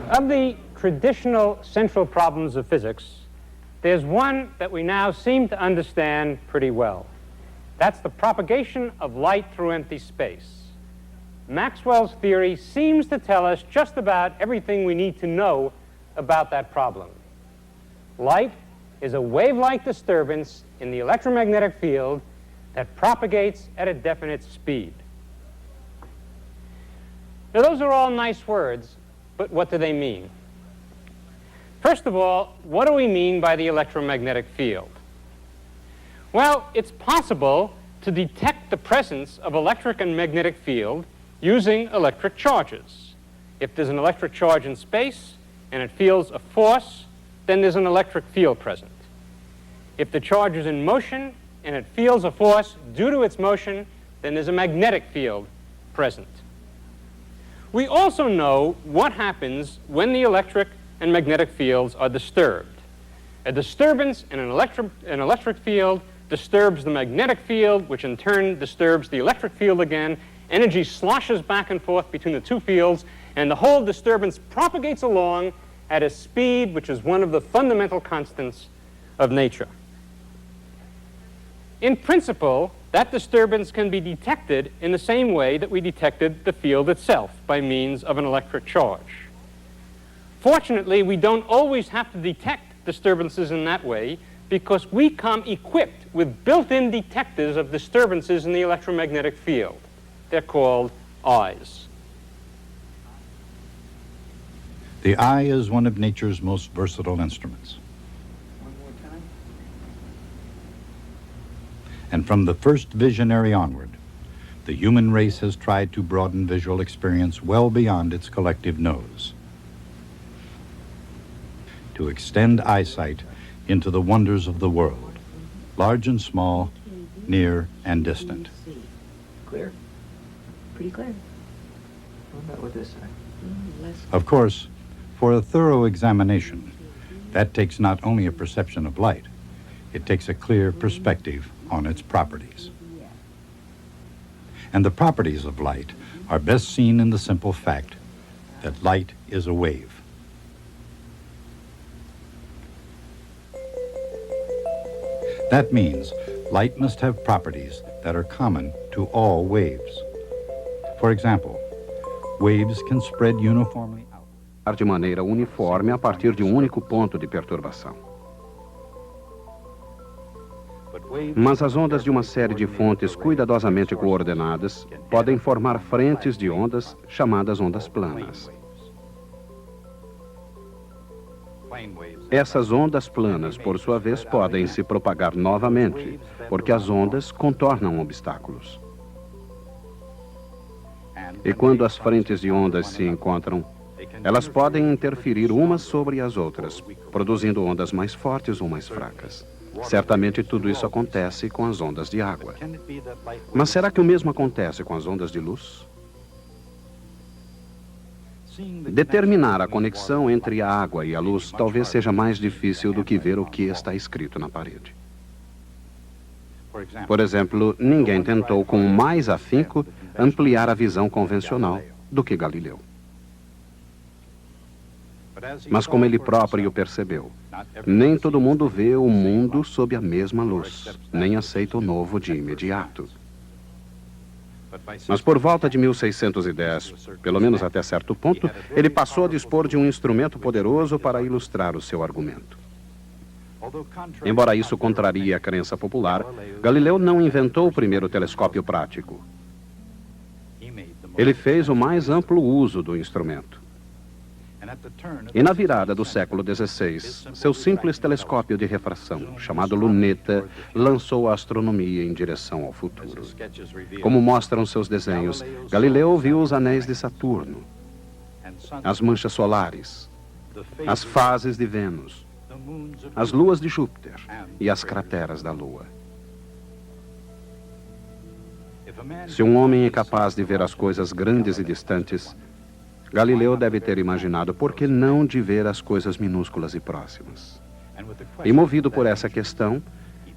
Of the traditional central problems of physics, there's one that we now seem to understand pretty well. That's the propagation of light through empty space. Maxwell's theory seems to tell us just about everything we need to know about that problem. Light is a wave-like disturbance in the electromagnetic field that propagates at a definite speed. Now, those are all nice words, but what do they mean? First of all, what do we mean by the electromagnetic field? Well, it's possible to detect the presence of electric and magnetic field using electric charges. If there's an electric charge in space and it feels a force, then there's an electric field present. If the charge is in motion and it feels a force due to its motion, then there's a magnetic field present. We also know what happens when the electric and magnetic fields are disturbed. A disturbance in an electric field disturbs the magnetic field, which in turn disturbs the electric field again. Energy sloshes back and forth between the two fields, and the whole disturbance propagates along at a speed which is one of the fundamental constants of nature. In principle, that disturbance can be detected in the same way that we detected the field itself, by means of an electric charge. Fortunately, we don't always have to detect disturbances in that way, because we come equipped with built-in detectors of disturbances in the electromagnetic field. They're called eyes. The eye is one of nature's most versatile instruments. One more time. And from the first visionary onward, the human race has tried to broaden visual experience well beyond its collective nose, to extend eyesight into the wonders of the world, large and small, near and distant. Clear? Pretty clear. What about with this side? Of course, for a thorough examination, that takes not only a perception of light, it takes a clear perspective on its properties. And the properties of light are best seen in the simple fact that light is a wave. That means light must have properties that are common to all waves. For example, waves can spread uniformly out de maneira uniforme a partir de único ponto de perturbação. Mas as ondas de uma série de fontes cuidadosamente coordenadas podem formar frentes de ondas chamadas ondas planas. Essas ondas planas, por sua vez, podem se propagar novamente, porque as ondas contornam obstáculos. E quando as frentes de ondas se encontram, elas podem interferir umas sobre as outras, produzindo ondas mais fortes ou mais fracas. Certamente tudo isso acontece com as ondas de água. Mas será que o mesmo acontece com as ondas de luz? Determinar a conexão entre a água e a luz talvez seja mais difícil do que ver o que está escrito na parede. Por exemplo, ninguém tentou com mais afinco ampliar a visão convencional do que Galileu. Mas como ele próprio percebeu, nem todo mundo vê o mundo sob a mesma luz, nem aceita o novo de imediato. Mas por volta de 1610, pelo menos até certo ponto, ele passou a dispor de um instrumento poderoso para ilustrar o seu argumento. Embora isso contrarie a crença popular, Galileu não inventou o primeiro telescópio prático. Ele fez o mais amplo uso do instrumento. E na virada do século XVI, seu simples telescópio de refração, chamado luneta, lançou a astronomia em direção ao futuro. Como mostram seus desenhos, Galileu viu os anéis de Saturno, as manchas solares, as fases de Vênus, as luas de Júpiter e as crateras da Lua. Se um homem é capaz de ver as coisas grandes e distantes, Galileu deve ter imaginado por que não de ver as coisas minúsculas e próximas. E movido por essa questão,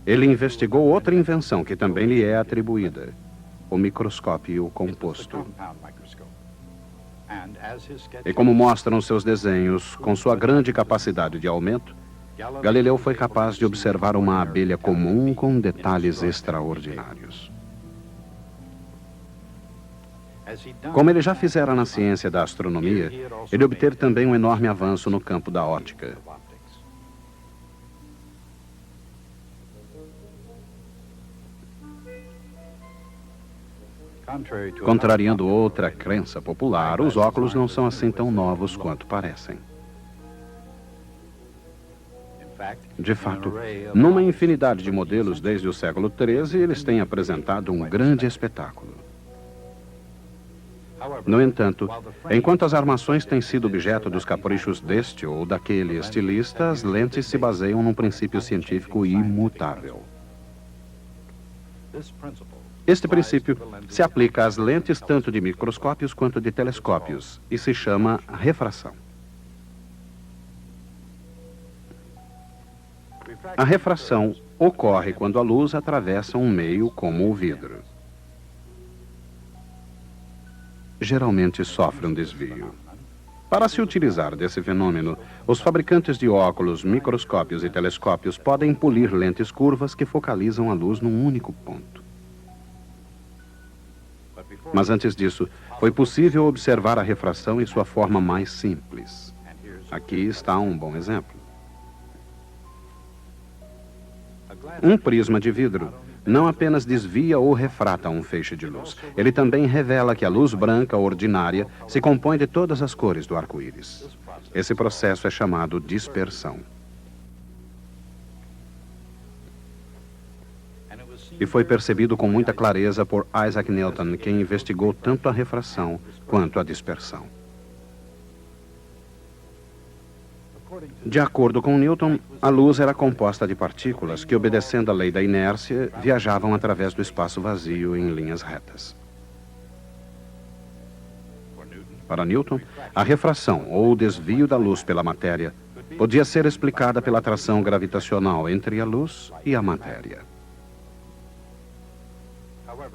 ele investigou outra invenção que também lhe é atribuída, o microscópio composto. E como mostram seus desenhos, com sua grande capacidade de aumento, Galileu foi capaz de observar uma abelha comum com detalhes extraordinários. Como ele já fizera na ciência da astronomia, ele obteve também um enorme avanço no campo da óptica. Contrariando outra crença popular, os óculos não são assim tão novos quanto parecem. De fato, numa infinidade de modelos desde o século XIII, eles têm apresentado um grande espetáculo. No entanto, enquanto as armações têm sido objeto dos caprichos deste ou daquele estilista, as lentes se baseiam num princípio científico imutável. Este princípio se aplica às lentes tanto de microscópios quanto de telescópios e se chama refração. A refração ocorre quando a luz atravessa um meio como o vidro. Geralmente sofre um desvio. Para se utilizar desse fenômeno, os fabricantes de óculos, microscópios e telescópios podem polir lentes curvas que focalizam a luz num único ponto. Mas antes disso, foi possível observar a refração em sua forma mais simples. Aqui está um bom exemplo. Um prisma de vidro não apenas desvia ou refrata um feixe de luz, ele também revela que a luz branca ordinária se compõe de todas as cores do arco-íris. Esse processo é chamado dispersão. E foi percebido com muita clareza por Isaac Newton, quem investigou tanto a refração quanto a dispersão. De acordo com Newton, a luz era composta de partículas que, obedecendo à lei da inércia, viajavam através do espaço vazio em linhas retas. Para Newton, a refração, ou o desvio da luz pela matéria, podia ser explicada pela atração gravitacional entre a luz e a matéria.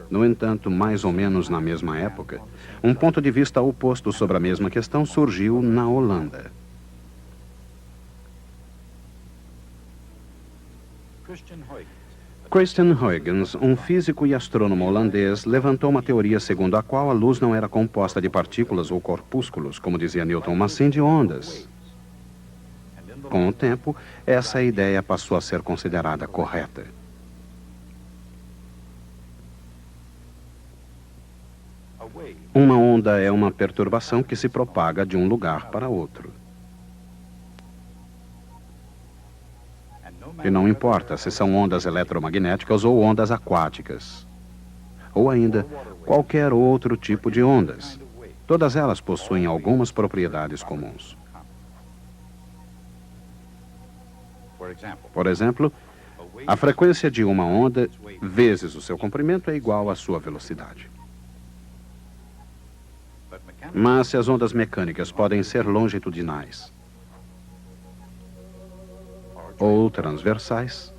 No entanto, mais ou menos na mesma época, um ponto de vista oposto sobre a mesma questão surgiu na Holanda. Christian Huygens, um físico e astrônomo holandês, levantou uma teoria segundo a qual a luz não era composta de partículas ou corpúsculos, como dizia Newton, mas sim de ondas. Com o tempo, essa ideia passou a ser considerada correta. Uma onda é uma perturbação que se propaga de um lugar para outro. E não importa se são ondas eletromagnéticas ou ondas aquáticas, ou ainda qualquer outro tipo de ondas. Todas elas possuem algumas propriedades comuns. Por exemplo, a frequência de uma onda vezes o seu comprimento é igual à sua velocidade. Mas se as ondas mecânicas podem ser longitudinais ou transversais,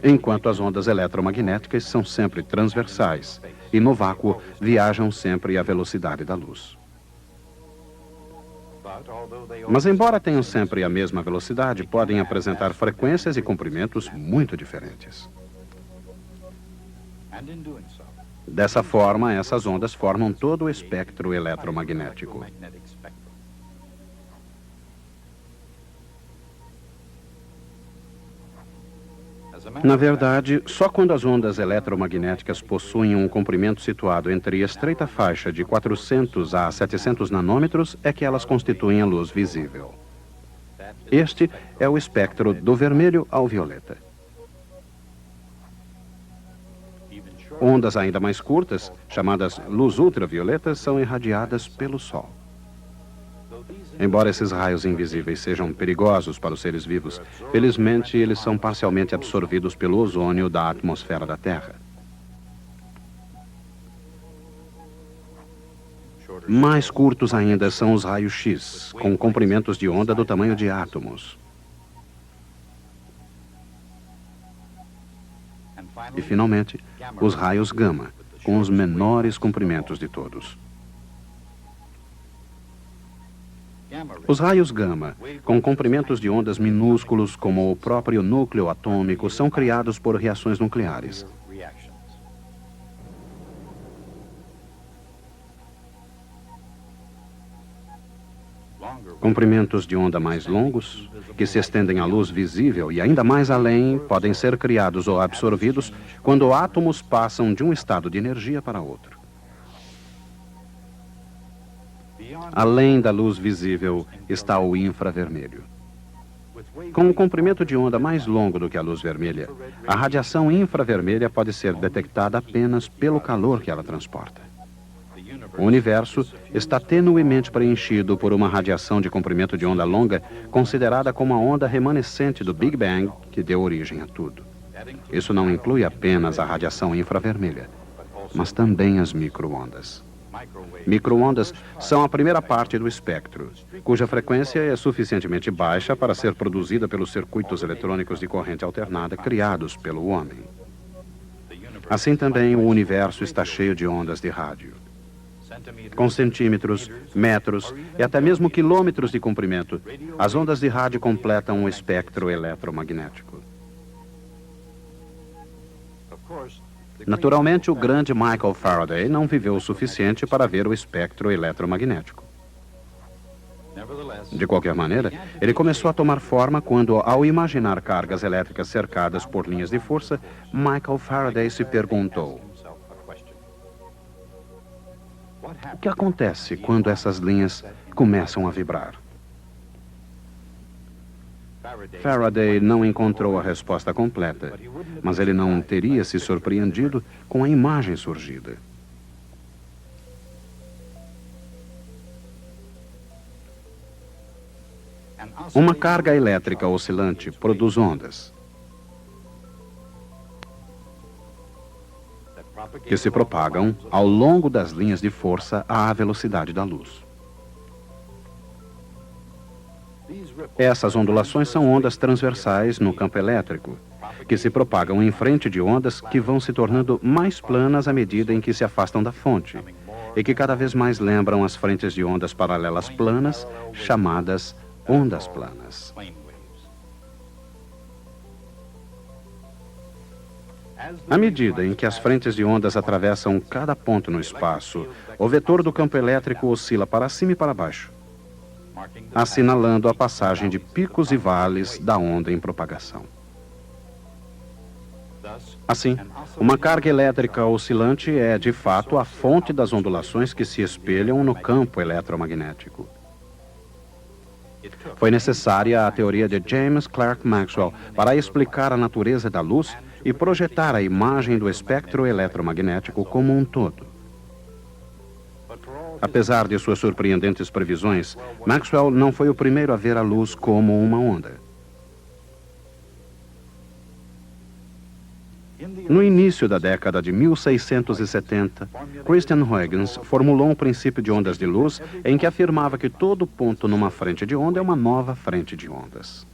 enquanto as ondas eletromagnéticas são sempre transversais e no vácuo viajam sempre à velocidade da luz. Mas embora tenham sempre a mesma velocidade, podem apresentar frequências e comprimentos muito diferentes. Dessa forma, essas ondas formam todo o espectro eletromagnético. Na verdade, só quando as ondas eletromagnéticas possuem um comprimento situado entre a estreita faixa de 400 a 700 nanômetros é que elas constituem a luz visível. Este é o espectro do vermelho ao violeta. Ondas ainda mais curtas, chamadas luz ultravioleta, são irradiadas pelo Sol. Embora esses raios invisíveis sejam perigosos para os seres vivos, felizmente eles são parcialmente absorvidos pelo ozônio da atmosfera da Terra. Mais curtos ainda são os raios X, com comprimentos de onda do tamanho de átomos. E, finalmente, os raios gama, com os menores comprimentos de todos. Os raios gama, com comprimentos de ondas minúsculos como o próprio núcleo atômico, são criados por reações nucleares. Comprimentos de onda mais longos, que se estendem à luz visível e ainda mais além, podem ser criados ou absorvidos quando átomos passam de um estado de energia para outro. Além da luz visível está o infravermelho. Com um comprimento de onda mais longo do que a luz vermelha, a radiação infravermelha pode ser detectada apenas pelo calor que ela transporta. O universo está tenuemente preenchido por uma radiação de comprimento de onda longa, considerada como a onda remanescente do Big Bang que deu origem a tudo. Isso não inclui apenas a radiação infravermelha, mas também as microondas. Microondas são a primeira parte do espectro, cuja frequência é suficientemente baixa para ser produzida pelos circuitos eletrônicos de corrente alternada criados pelo homem. Assim também o universo está cheio de ondas de rádio. Com centímetros, metros e até mesmo quilômetros de comprimento, as ondas de rádio completam o espectro eletromagnético. Naturalmente, o grande Michael Faraday não viveu o suficiente para ver o espectro eletromagnético. De qualquer maneira, ele começou a tomar forma quando, ao imaginar cargas elétricas cercadas por linhas de força, Michael Faraday se perguntou: o que acontece quando essas linhas começam a vibrar? Faraday não encontrou a resposta completa, mas ele não teria se surpreendido com a imagem surgida. Uma carga elétrica oscilante produz ondas que se propagam ao longo das linhas de força à velocidade da luz. Essas ondulações são ondas transversais no campo elétrico, que se propagam em frente de ondas que vão se tornando mais planas à medida em que se afastam da fonte, e que cada vez mais lembram as frentes de ondas paralelas planas, chamadas ondas planas. À medida em que as frentes de ondas atravessam cada ponto no espaço, o vetor do campo elétrico oscila para cima e para baixo, assinalando a passagem de picos e vales da onda em propagação. Assim, uma carga elétrica oscilante é, de fato, a fonte das ondulações que se espelham no campo eletromagnético. Foi necessária a teoria de James Clerk Maxwell para explicar a natureza da luz e projetar a imagem do espectro eletromagnético como um todo. Apesar de suas surpreendentes previsões, Maxwell não foi o primeiro a ver a luz como uma onda. No início da década de 1670, Christian Huygens formulou um princípio de ondas de luz em que afirmava que todo ponto numa frente de onda é uma nova frente de ondas.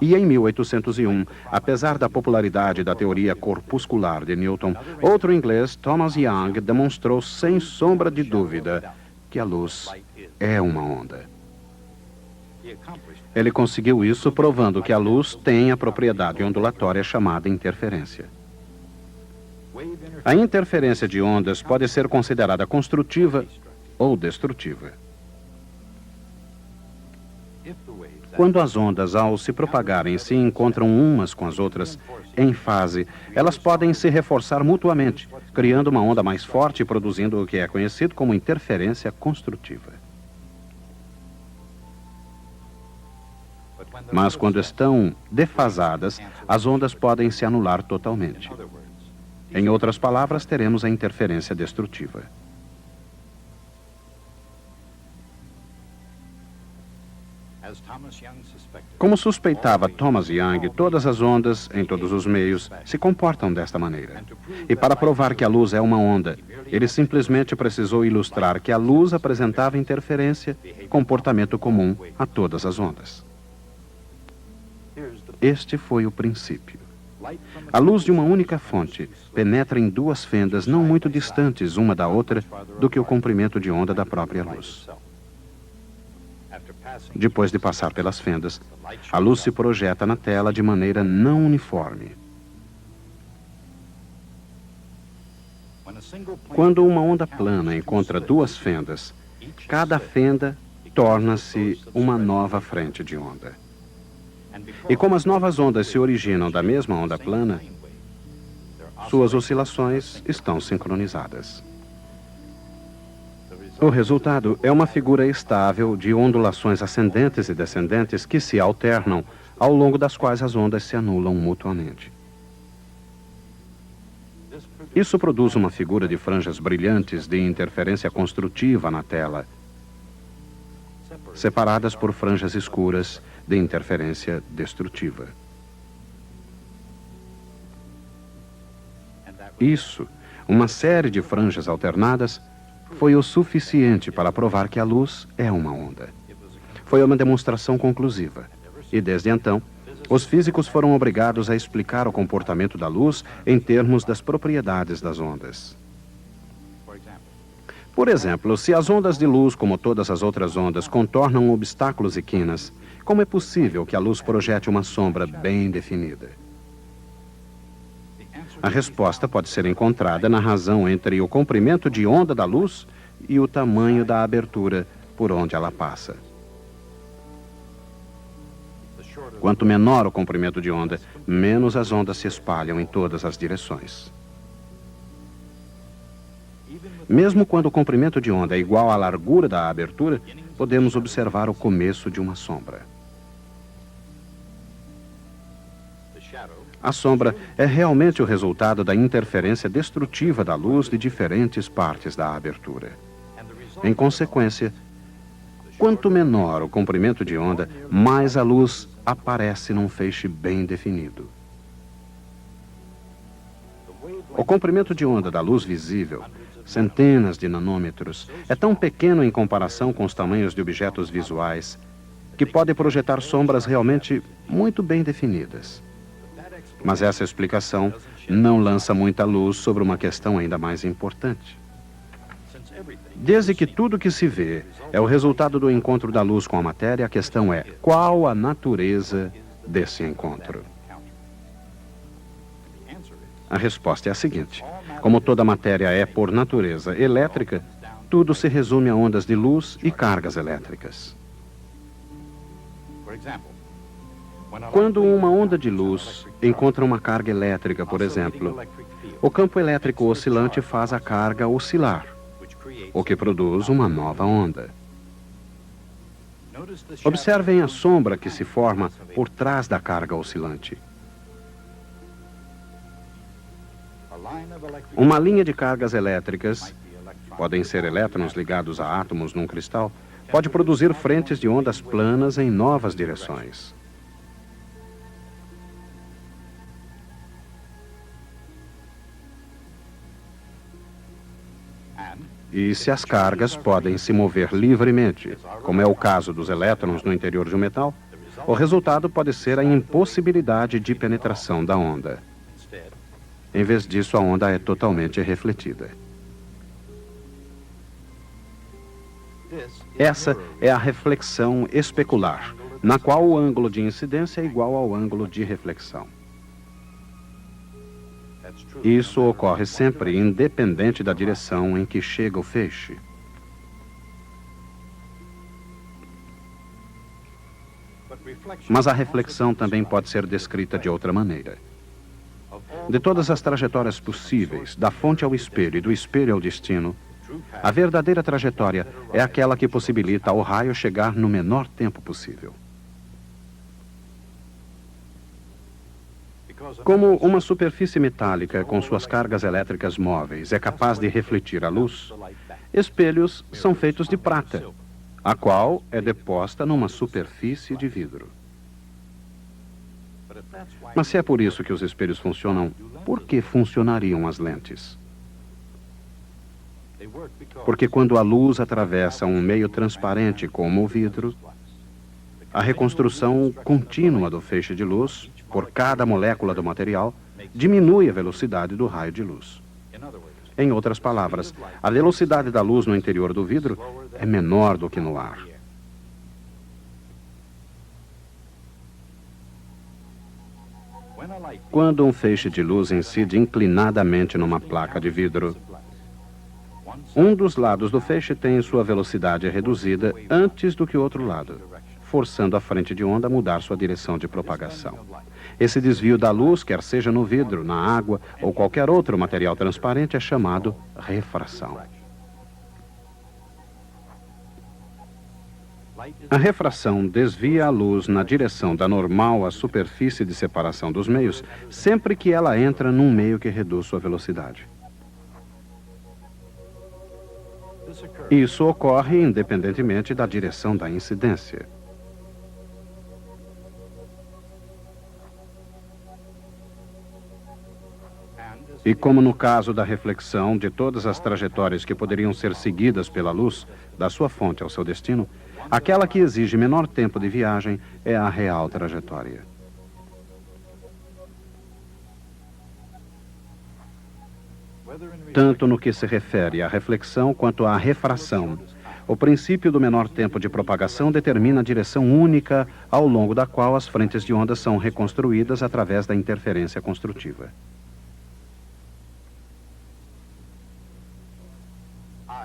E em 1801, apesar da popularidade da teoria corpuscular de Newton, outro inglês, Thomas Young, demonstrou sem sombra de dúvida que a luz é uma onda. Ele conseguiu isso provando que a luz tem a propriedade ondulatória chamada interferência. A interferência de ondas pode ser considerada construtiva ou destrutiva. Quando as ondas, ao se propagarem, se encontram umas com as outras em fase, elas podem se reforçar mutuamente, criando uma onda mais forte e produzindo o que é conhecido como interferência construtiva. Mas quando estão defasadas, as ondas podem se anular totalmente. Em outras palavras, teremos a interferência destrutiva. Como suspeitava Thomas Young, todas as ondas, em todos os meios, se comportam desta maneira. E para provar que a luz é uma onda, ele simplesmente precisou ilustrar que a luz apresentava interferência, comportamento comum a todas as ondas. Este foi o princípio. A luz de uma única fonte penetra em duas fendas não muito distantes uma da outra do que o comprimento de onda da própria luz. Depois de passar pelas fendas, a luz se projeta na tela de maneira não uniforme. Quando uma onda plana encontra duas fendas, cada fenda torna-se uma nova frente de onda. E como as novas ondas se originam da mesma onda plana, suas oscilações estão sincronizadas. O resultado é uma figura estável de ondulações ascendentes e descendentes que se alternam, ao longo das quais as ondas se anulam mutuamente. Isso produz uma figura de franjas brilhantes de interferência construtiva na tela, separadas por franjas escuras de interferência destrutiva. Isso, uma série de franjas alternadas, foi o suficiente para provar que a luz é uma onda. Foi uma demonstração conclusiva. E desde então, os físicos foram obrigados a explicar o comportamento da luz em termos das propriedades das ondas. Por exemplo, se as ondas de luz, como todas as outras ondas, contornam obstáculos e quinas, como é possível que a luz projete uma sombra bem definida? A resposta pode ser encontrada na razão entre o comprimento de onda da luz e o tamanho da abertura por onde ela passa. Quanto menor o comprimento de onda, menos as ondas se espalham em todas as direções. Mesmo quando o comprimento de onda é igual à largura da abertura, podemos observar o começo de uma sombra. A sombra é realmente o resultado da interferência destrutiva da luz de diferentes partes da abertura. Em consequência, quanto menor o comprimento de onda, mais a luz aparece num feixe bem definido. O comprimento de onda da luz visível, centenas de nanômetros, é tão pequeno em comparação com os tamanhos de objetos visuais que pode projetar sombras realmente muito bem definidas. Mas essa explicação não lança muita luz sobre uma questão ainda mais importante. Desde que tudo que se vê é o resultado do encontro da luz com a matéria, a questão é: qual a natureza desse encontro? A resposta é a seguinte: como toda matéria é, por natureza, elétrica, tudo se resume a ondas de luz e cargas elétricas. Quando uma onda de luz encontra uma carga elétrica, por exemplo, o campo elétrico oscilante faz a carga oscilar, o que produz uma nova onda. Observem a sombra que se forma por trás da carga oscilante. Uma linha de cargas elétricas, podem ser elétrons ligados a átomos num cristal, pode produzir frentes de ondas planas em novas direções. E se as cargas podem se mover livremente, como é o caso dos elétrons no interior de um metal, o resultado pode ser a impossibilidade de penetração da onda. Em vez disso, a onda é totalmente refletida. Essa é a reflexão especular, na qual o ângulo de incidência é igual ao ângulo de reflexão. Isso ocorre sempre independente da direção em que chega o feixe. Mas a reflexão também pode ser descrita de outra maneira. De todas as trajetórias possíveis, da fonte ao espelho e do espelho ao destino, a verdadeira trajetória é aquela que possibilita ao raio chegar no menor tempo possível. Como uma superfície metálica com suas cargas elétricas móveis é capaz de refletir a luz, espelhos são feitos de prata, a qual é deposta numa superfície de vidro. Mas se é por isso que os espelhos funcionam, por que funcionariam as lentes? Porque quando a luz atravessa um meio transparente como o vidro, a reconstrução contínua do feixe de luz por cada molécula do material diminui a velocidade do raio de luz. Em outras palavras, a velocidade da luz no interior do vidro é menor do que no ar. Quando um feixe de luz incide inclinadamente numa placa de vidro, um dos lados do feixe tem sua velocidade reduzida antes do que o outro lado, forçando a frente de onda a mudar sua direção de propagação. Esse desvio da luz, quer seja no vidro, na água ou qualquer outro material transparente, é chamado refração. A refração desvia a luz na direção da normal à superfície de separação dos meios, sempre que ela entra num meio que reduz sua velocidade. Isso ocorre independentemente da direção da incidência. E como no caso da reflexão de todas as trajetórias que poderiam ser seguidas pela luz, da sua fonte ao seu destino, aquela que exige menor tempo de viagem é a real trajetória. Tanto no que se refere à reflexão quanto à refração, o princípio do menor tempo de propagação determina a direção única ao longo da qual as frentes de onda são reconstruídas através da interferência construtiva.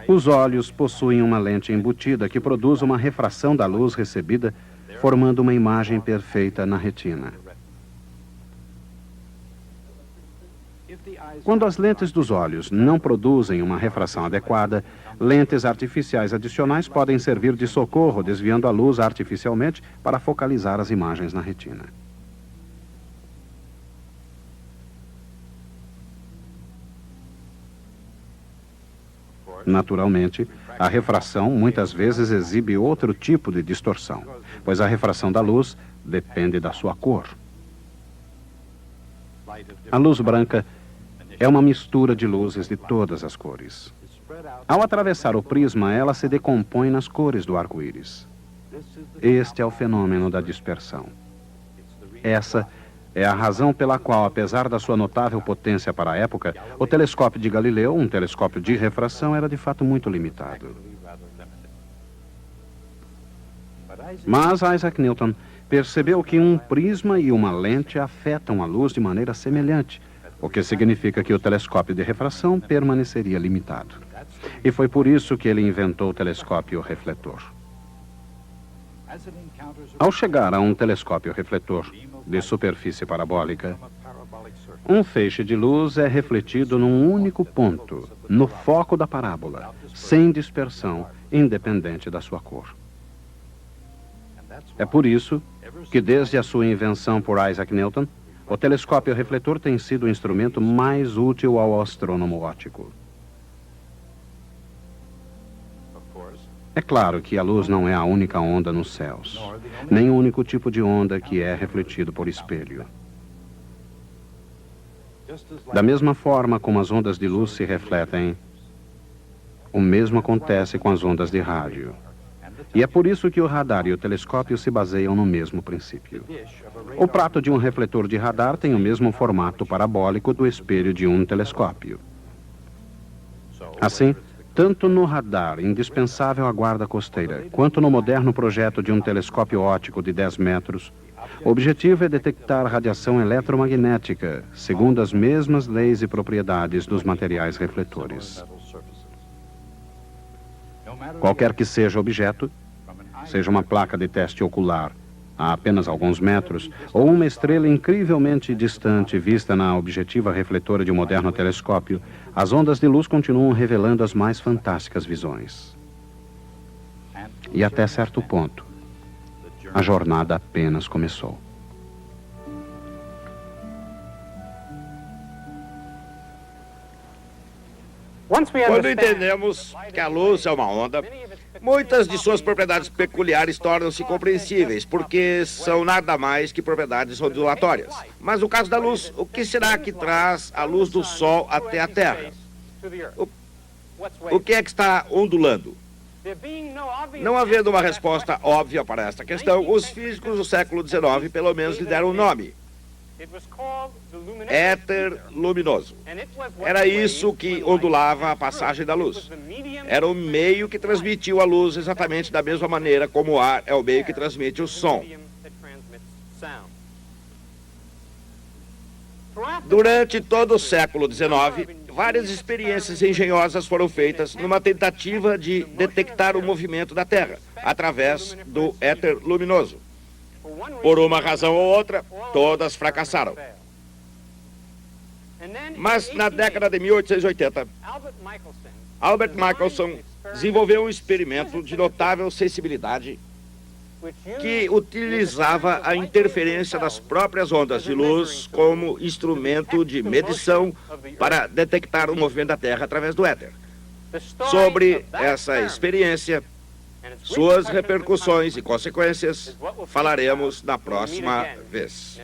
Os olhos possuem uma lente embutida que produz uma refração da luz recebida, formando uma imagem perfeita na retina. Quando as lentes dos olhos não produzem uma refração adequada, lentes artificiais adicionais podem servir de socorro, desviando a luz artificialmente para focalizar as imagens na retina. Naturalmente, a refração muitas vezes exibe outro tipo de distorção, pois a refração da luz depende da sua cor. A luz branca é uma mistura de luzes de todas as cores. Ao atravessar o prisma, ela se decompõe nas cores do arco-íris. Este é o fenômeno da dispersão. Essa é a razão pela qual, apesar da sua notável potência para a época, o telescópio de Galileu, um telescópio de refração, era de fato muito limitado. Mas Isaac Newton percebeu que um prisma e uma lente afetam a luz de maneira semelhante, o que significa que o telescópio de refração permaneceria limitado. E foi por isso que ele inventou o telescópio refletor. Ao chegar a um telescópio refletor de superfície parabólica, um feixe de luz é refletido num único ponto, no foco da parábola, sem dispersão, independente da sua cor. É por isso que, desde a sua invenção por Isaac Newton, o telescópio refletor tem sido o instrumento mais útil ao astrônomo óptico. É claro que a luz não é a única onda nos céus, nem o único tipo de onda que é refletido por espelho. Da mesma forma como as ondas de luz se refletem, o mesmo acontece com as ondas de rádio. E é por isso que o radar e o telescópio se baseiam no mesmo princípio. O prato de um refletor de radar tem o mesmo formato parabólico do espelho de um telescópio. Assim, tanto no radar, indispensável à guarda costeira, quanto no moderno projeto de um telescópio óptico de 10 metros, o objetivo é detectar radiação eletromagnética, segundo as mesmas leis e propriedades dos materiais refletores. Qualquer que seja o objeto, seja uma placa de teste ocular a apenas alguns metros, ou uma estrela incrivelmente distante vista na objetiva refletora de um moderno telescópio, as ondas de luz continuam revelando as mais fantásticas visões. E até certo ponto, a jornada apenas começou. Quando entendemos que a luz é uma onda, muitas de suas propriedades peculiares tornam-se compreensíveis, porque são nada mais que propriedades ondulatórias. Mas no caso da luz, o que será que traz a luz do Sol até a Terra? O que é que está ondulando? Não havendo uma resposta óbvia para esta questão, os físicos do século XIX pelo menos lhe deram um nome: éter luminoso. Era isso que ondulava a passagem da luz. Era o meio que transmitiu a luz exatamente da mesma maneira como o ar é o meio que transmite o som. Durante todo o século XIX, várias experiências engenhosas foram feitas numa tentativa de detectar o movimento da Terra através do éter luminoso. Por uma razão ou outra, todas fracassaram. Mas na década de 1880, Albert Michelson desenvolveu um experimento de notável sensibilidade que utilizava a interferência das próprias ondas de luz como instrumento de medição para detectar o movimento da Terra através do éter. Sobre essa experiência, suas repercussões e consequências, falaremos na próxima vez.